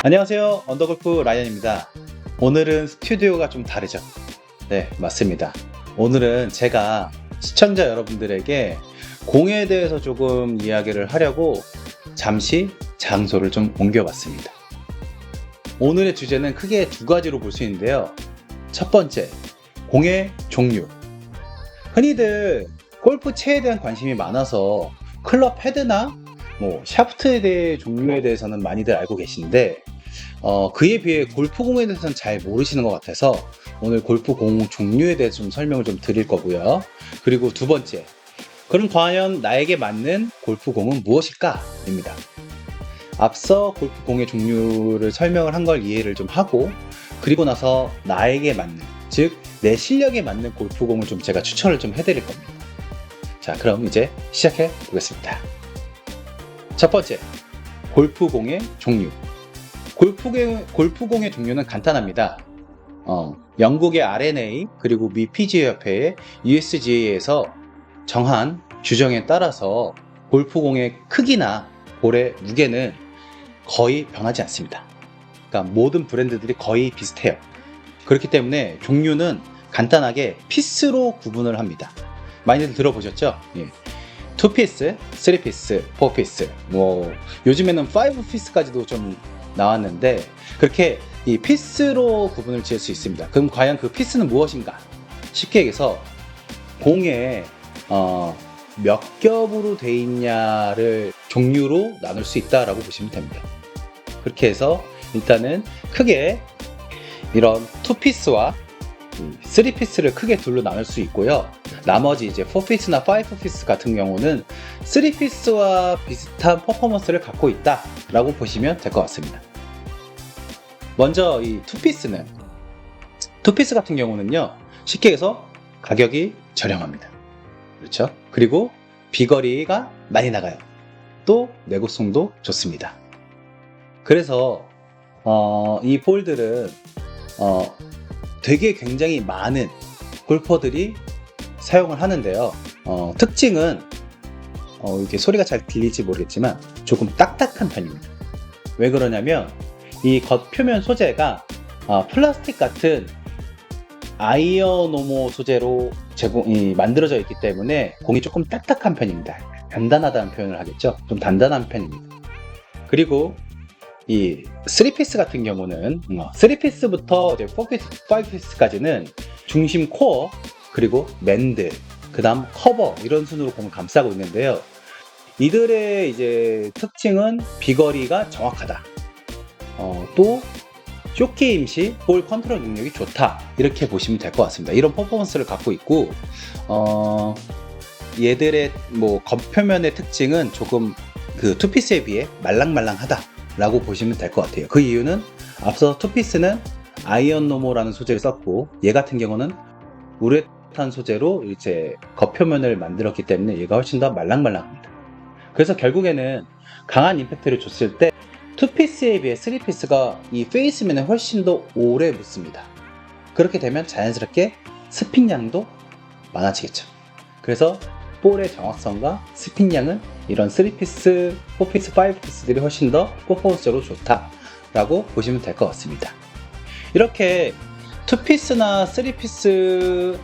안녕하세요. 언더골프 라이언입니다. 오늘은 스튜디오가 좀 다르죠? 네, 맞습니다. 오늘은 제가 시청자 여러분들에게 공에 대해서 조금 이야기를 하려고 잠시 장소를 좀 옮겨봤습니다. 오늘의 주제는 크게 두 가지로 볼 수 있는데요. 첫 번째, 공의 종류. 흔히들 골프채에 대한 관심이 많아서 클럽 헤드나 샤프트에 대해 종류에 대해서는 많이들 알고 계신데 그에 비해 골프공에 대해서는 잘 모르시는 것 같아서 오늘 골프공 종류에 대해서 좀 설명을 좀 드릴 거고요. 그리고 두 번째, 그럼 과연 나에게 맞는 골프공은 무엇일까? 입니다. 앞서 골프공의 종류를 설명을 한 걸 이해를 좀 하고 그리고 나서 나에게 맞는, 즉 내 실력에 맞는 골프공을 좀 제가 추천을 좀 해드릴 겁니다. 자, 그럼 이제 시작해 보겠습니다. 첫 번째, 골프공의 종류. 골프공의 종류는 간단합니다. 영국의 R&A 그리고 미 PGA 협회의 USGA에서 정한 규정에 따라서 골프공의 크기나 볼의 무게는 거의 변하지 않습니다. 그러니까 모든 브랜드들이 거의 비슷해요. 그렇기 때문에 종류는 간단하게 피스로 구분을 합니다. 많이들 들어보셨죠? 예. 2피스, 3피스, 4피스, 요즘에는 5피스까지도 좀 나왔는데 그렇게 이 피스로 구분을 지을 수 있습니다. 그럼 과연 그 피스는 무엇인가? 쉽게 얘기해서 공에 몇 겹으로 돼 있냐를 종류로 나눌 수 있다라고 보시면 됩니다. 그렇게 해서 일단은 크게 이런 2피스와 3피스를 크게 둘로 나눌 수 있고요. 나머지 이제 4피스나 5피스 같은 경우는 3피스와 비슷한 퍼포먼스를 갖고 있다라고 보시면 될 것 같습니다. 먼저 이 2피스 같은 경우는요, 쉽게 해서 가격이 저렴합니다. 그렇죠? 그리고 비거리가 많이 나가요. 또 내구성도 좋습니다. 그래서 이 볼들은 되게 굉장히 많은 골퍼들이 사용을 하는데요. 특징은 이렇게 소리가 잘 들릴지 모르겠지만 조금 딱딱한 편입니다. 왜 그러냐면 이 겉표면 소재가 플라스틱 같은 아이어노모 소재로 만들어져 있기 때문에 공이 조금 딱딱한 편입니다. 단단하다는 표현을 하겠죠. 좀 단단한 편입니다. 그리고 이 3피스 같은 경우는 3피스부터 4피스, 5피스까지는 중심 코어, 그리고 밴드, 그 다음 커버 이런 순으로 공을 감싸고 있는데요. 이들의 이제 특징은 비거리가 정확하다. 또 쇼게임 시 볼 컨트롤 능력이 좋다. 이렇게 보시면 될 것 같습니다. 이런 퍼포먼스를 갖고 있고 얘들의 겉표면의 특징은 조금 그 2피스에 비해 말랑말랑하다 라고 보시면 될 것 같아요. 그 이유는 앞서 2피스는 아이언노모라는 소재를 썼고 얘 같은 경우는 우레탄 소재로 이제 겉표면을 만들었기 때문에 얘가 훨씬 더 말랑말랑합니다. 그래서 결국에는 강한 임팩트를 줬을 때 2피스에 비해 3피스가 이 페이스면에 훨씬 더 오래 붙습니다. 그렇게 되면 자연스럽게 스핀량도 많아지겠죠. 그래서 볼의 정확성과 스핀량은 이런 3피스, 4피스, 5피스들이 훨씬 더 퍼포먼스적으로 좋다라고 보시면 될 것 같습니다. 이렇게 2피스나 3피스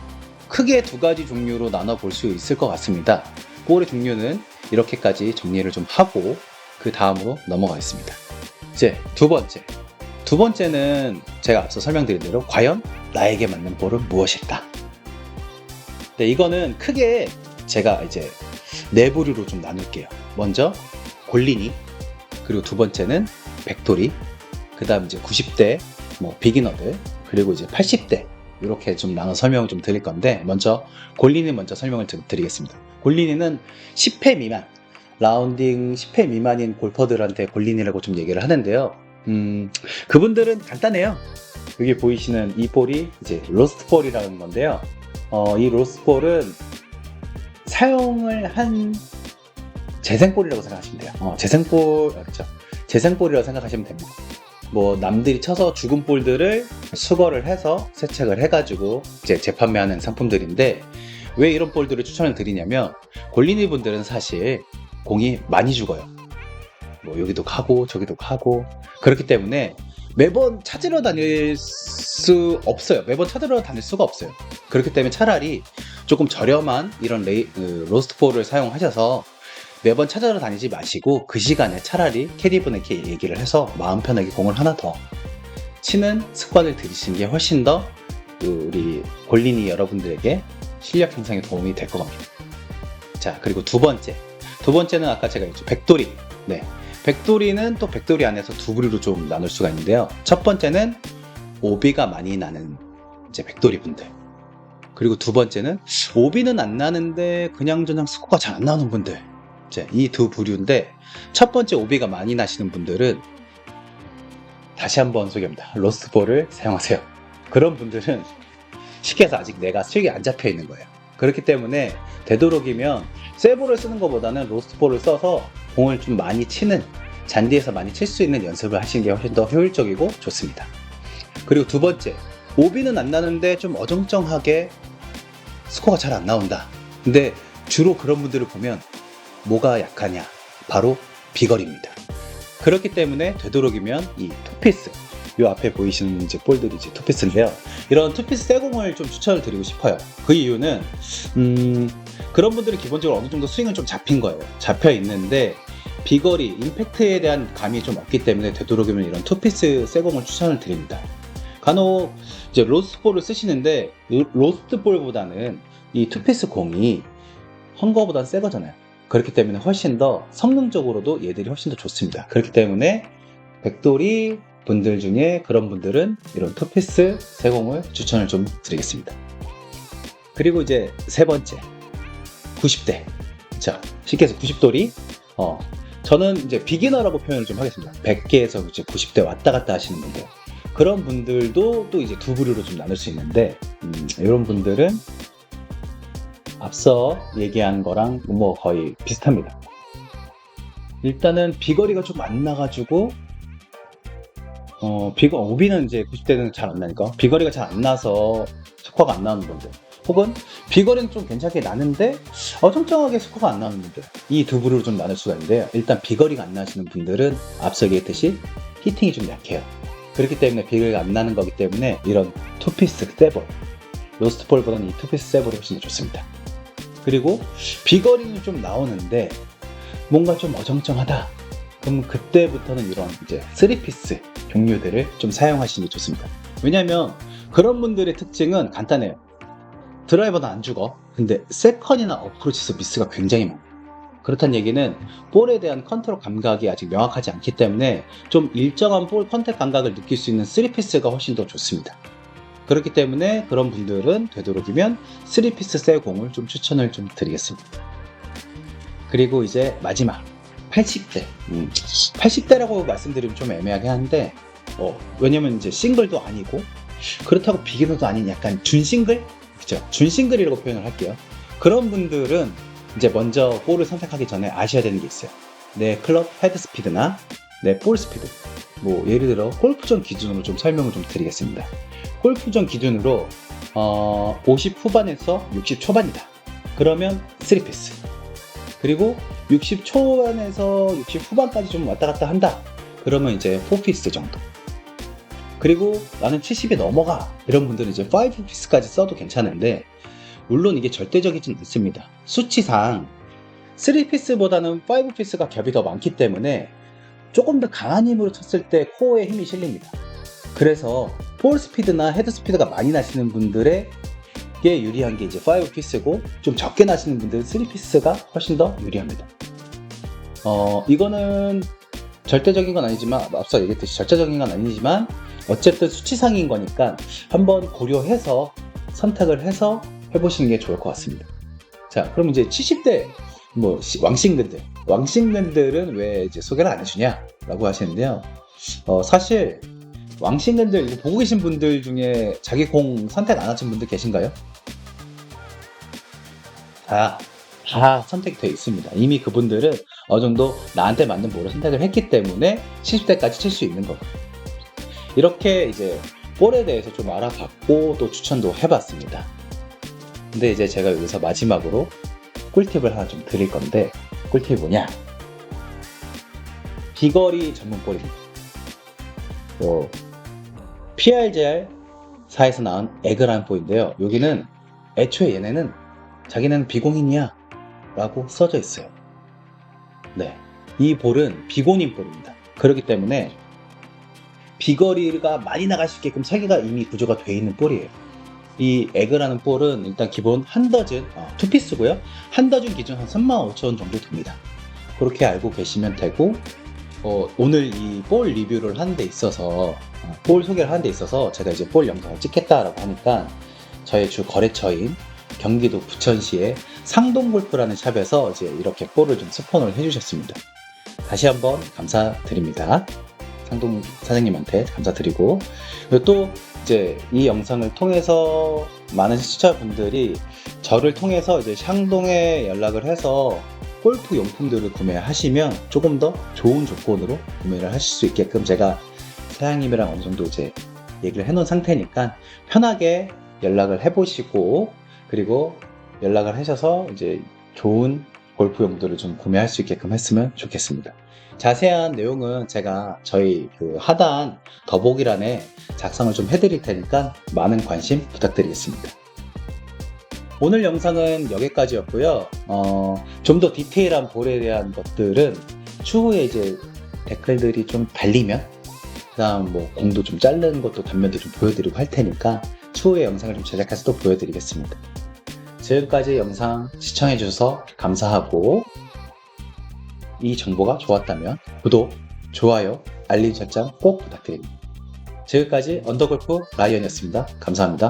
크게 두 가지 종류로 나눠 볼 수 있을 것 같습니다. 볼의 종류는 이렇게까지 정리를 좀 하고 그 다음으로 넘어가겠습니다. 이제 두 번째는 제가 앞서 설명드린 대로 과연 나에게 맞는 볼은 무엇일까? 네, 이거는 크게 제가 이제 네 부류로 좀 나눌게요. 먼저 골리니, 그리고 두 번째는 백돌이, 그 다음 이제 90대 비기너들, 그리고 이제 80대 이렇게 좀 나눠 설명을 좀 드릴 건데 먼저 골리니 먼저 설명을 드리겠습니다. 골리니는 10회 미만, 라운딩 10회 미만인 골퍼들한테 골리니라고 좀 얘기를 하는데요. 그분들은 간단해요. 여기 보이시는 이 볼이 이제 로스트 볼이라는 건데요. 이 로스트 볼은 사용을 한 재생볼이라고 생각하시면 돼요. 재생볼이라고 생각하시면 됩니다. 남들이 쳐서 죽은 볼들을 수거를 해서 세척을 해가지고 이제 재판매하는 상품들인데 왜 이런 볼들을 추천을 드리냐면 골리니 분들은 사실 공이 많이 죽어요. 뭐 여기도 가고 저기도 가고 그렇기 때문에 매번 찾으러 다닐 수 없어요. 매번 찾으러 다닐 수가 없어요. 그렇기 때문에 차라리 조금 저렴한 이런 로스트볼을 사용하셔서 매번 찾으러 다니지 마시고 그 시간에 차라리 캐디분에게 얘기를 해서 마음 편하게 공을 하나 더 치는 습관을 들이시는 게 훨씬 더 우리 골린이 여러분들에게 실력 향상에 도움이 될 것 같습니다. 자, 그리고 두 번째는 아까 제가 얘기했죠. 백돌이. 네. 백돌이는 또 백돌이 안에서 두 부류로 좀 나눌 수가 있는데요. 첫 번째는 오비가 많이 나는 이제 백돌이 분들. 그리고 두 번째는 오비는 안 나는데 그냥저냥 스코어가 잘 안 나오는 분들. 이 두 부류인데 첫 번째 오비가 많이 나시는 분들은 다시 한번 소개합니다. 로스트볼을 사용하세요. 그런 분들은 쉽게 해서 아직 내가 수익이 안 잡혀 있는 거예요. 그렇기 때문에 되도록이면 쇠볼을 쓰는 것보다는 로스트볼을 써서 공을 좀 많이 치는, 잔디에서 많이 칠 수 있는 연습을 하시는 게 훨씬 더 효율적이고 좋습니다. 그리고 두 번째, 오비는 안 나는데 좀 어정쩡하게 스코어가 잘 안 나온다. 근데 주로 그런 분들을 보면 뭐가 약하냐? 바로 비거리입니다. 그렇기 때문에 되도록이면 이 투피스, 이 앞에 보이시는 이제 볼들이 이제 투피스인데요. 이런 투피스 쇠공을 좀 추천을 드리고 싶어요. 그 이유는 그런 분들은 기본적으로 어느 정도 스윙은 좀 잡힌 거예요. 잡혀 있는데 비거리, 임팩트에 대한 감이 좀 없기 때문에 되도록이면 이런 투피스 쇠공을 추천을 드립니다. 간혹 이제 로스트볼을 쓰시는데 로스트볼보다는 이 투피스 공이 헝거보다는 새 거잖아요. 그렇기 때문에 훨씬 더 성능적으로도 얘들이 훨씬 더 좋습니다. 그렇기 때문에 백돌이 분들 중에 그런 분들은 이런 투피스 쇠공을 추천을 좀 드리겠습니다. 그리고 이제 세 번째, 90대. 자, 쉽게 해서 90돌이 저는 이제 비기너라고 표현을 좀 하겠습니다. 100개에서 이제 90대 왔다 갔다 하시는 분들. 그런 분들도 또 이제 두 부류로 좀 나눌 수 있는데 이런 분들은 앞서 얘기한 거랑 뭐 거의 비슷합니다. 일단은 비거리가 좀 안 나가지고 오비는 이제 90대는 잘 안 나니까 비거리가 잘 안 나서 스코어가 안 나오는 분들, 혹은 비거리는 좀 괜찮게 나는데 어정쩡하게 스코어가 안 나오는 분들, 이 두 부류로 좀 나눌 수가 있는데요. 일단 비거리가 안 나시는 분들은 앞서 얘기했듯이 히팅이 좀 약해요. 그렇기 때문에 비거리가 안 나는 거기 때문에 이런 투피스 쇠볼, 로스트볼보다는 이 투피스 쇠볼이 훨씬 더 좋습니다. 그리고 비거리는 좀 나오는데 뭔가 좀 어정쩡하다. 그럼 그때부터는 이런 이제 3피스 종류들을 좀 사용하시는 게 좋습니다. 왜냐하면 그런 분들의 특징은 간단해요. 드라이버는 안 죽어. 근데 세컨이나 어프로치에서 미스가 굉장히 많아요. 그렇다는 얘기는 볼에 대한 컨트롤 감각이 아직 명확하지 않기 때문에 좀 일정한 볼 컨택 감각을 느낄 수 있는 3피스가 훨씬 더 좋습니다. 그렇기 때문에 그런 분들은 되도록이면 3피스 쇠공을 좀 추천을 좀 드리겠습니다. 그리고 이제 마지막 80대. 80대라고 말씀드리면 좀 애매하긴 한데 왜냐면 이제 싱글도 아니고 그렇다고 비기너도 아닌 약간 준싱글? 그죠? 준싱글이라고 표현을 할게요. 그런 분들은 이제 먼저 볼을 선택하기 전에 아셔야 되는 게 있어요. 내 클럽 헤드 스피드나 내 볼 스피드. 뭐 예를 들어 골프전 기준으로 좀 설명을 좀 드리겠습니다. 골프전 기준으로 50 후반에서 60 초반이다. 그러면 3피스. 그리고 60 초반에서 60 후반까지 좀 왔다 갔다 한다. 그러면 이제 4피스 정도. 그리고 나는 70이 넘어가. 이런 분들은 이제 5피스까지 써도 괜찮은데 물론 이게 절대적이진 않습니다. 수치상 3피스보다는 5피스가 겹이 더 많기 때문에 조금 더 강한 힘으로 쳤을 때 코어에 힘이 실립니다. 그래서 볼 스피드나 헤드 스피드가 많이 나시는 분들에게 유리한 게 이제 5피스고 좀 적게 나시는 분들은 3피스가 훨씬 더 유리합니다. 이거는 절대적인 건 아니지만 앞서 얘기했듯이 절대적인 건 아니지만 어쨌든 수치상인 거니까 한번 고려해서 선택을 해서 해보시는 게 좋을 것 같습니다. 자, 그럼 이제 70대 뭐 왕싱근들은 왜 이제 소개를 안 해주냐라고 하시는데요. 사실 왕싱근들 이거 보고 계신 분들 중에 자기 공 선택 안 하신 분들 계신가요? 다 선택이 되어 있습니다. 이미 그분들은 어느 정도 나한테 맞는 볼을 선택을 했기 때문에 70대까지 칠 수 있는 거고, 이렇게 이제 볼에 대해서 좀 알아봤고 또 추천도 해봤습니다. 근데 이제 제가 여기서 마지막으로 꿀팁을 하나 좀 드릴 건데, 꿀팁이 뭐냐? 비거리 전문 볼입니다. PRGR4에서 나온 에그라는 볼인데요. 여기는 애초에 얘네는 자기는 비공인이야 라고 써져 있어요. 네, 이 볼은 비공인 볼입니다. 그렇기 때문에 비거리가 많이 나갈 수 있게끔 설계가 이미 구조가 되어 있는 볼이에요. 이 에그라는 볼은 일단 기본 한 더즌, 투피스고요. 한 더즌 기준 한 35,000원 정도 됩니다. 그렇게 알고 계시면 되고, 오늘 이 볼 리뷰를 하는 데 있어서, 볼 소개를 하는 데 있어서 제가 이제 볼 영상을 찍겠다라고 하니까 저희 주 거래처인 경기도 부천시의 상동골프라는 샵에서 이제 이렇게 볼을 좀 스폰을 해주셨습니다. 다시 한번 감사드립니다. 상동 사장님한테 감사드리고, 그리고 또 이제 이 영상을 통해서 많은 시청자분들이 저를 통해서 이제 상동에 연락을 해서 골프 용품들을 구매하시면 조금 더 좋은 조건으로 구매를 하실 수 있게끔 제가 사장님이랑 어느 정도 이제 얘기를 해놓은 상태니까 편하게 연락을 해보시고, 그리고 연락을 하셔서 이제 좋은 골프용들을 좀 구매할 수 있게끔 했으면 좋겠습니다. 자세한 내용은 제가 저희 그 하단 더보기란에 작성을 좀 해드릴 테니까 많은 관심 부탁드리겠습니다. 오늘 영상은 여기까지였고요. 좀 더 디테일한 볼에 대한 것들은 추후에 이제 댓글들이 좀 달리면, 그 다음 뭐 공도 좀 자른 것도 단면도 좀 보여드리고 할 테니까 추후에 영상을 좀 제작해서 또 보여드리겠습니다. 지금까지 영상 시청해주셔서 감사하고, 이 정보가 좋았다면 구독, 좋아요, 알림 설정 꼭 부탁드립니다. 지금까지 언더골프 라이언이었습니다. 감사합니다.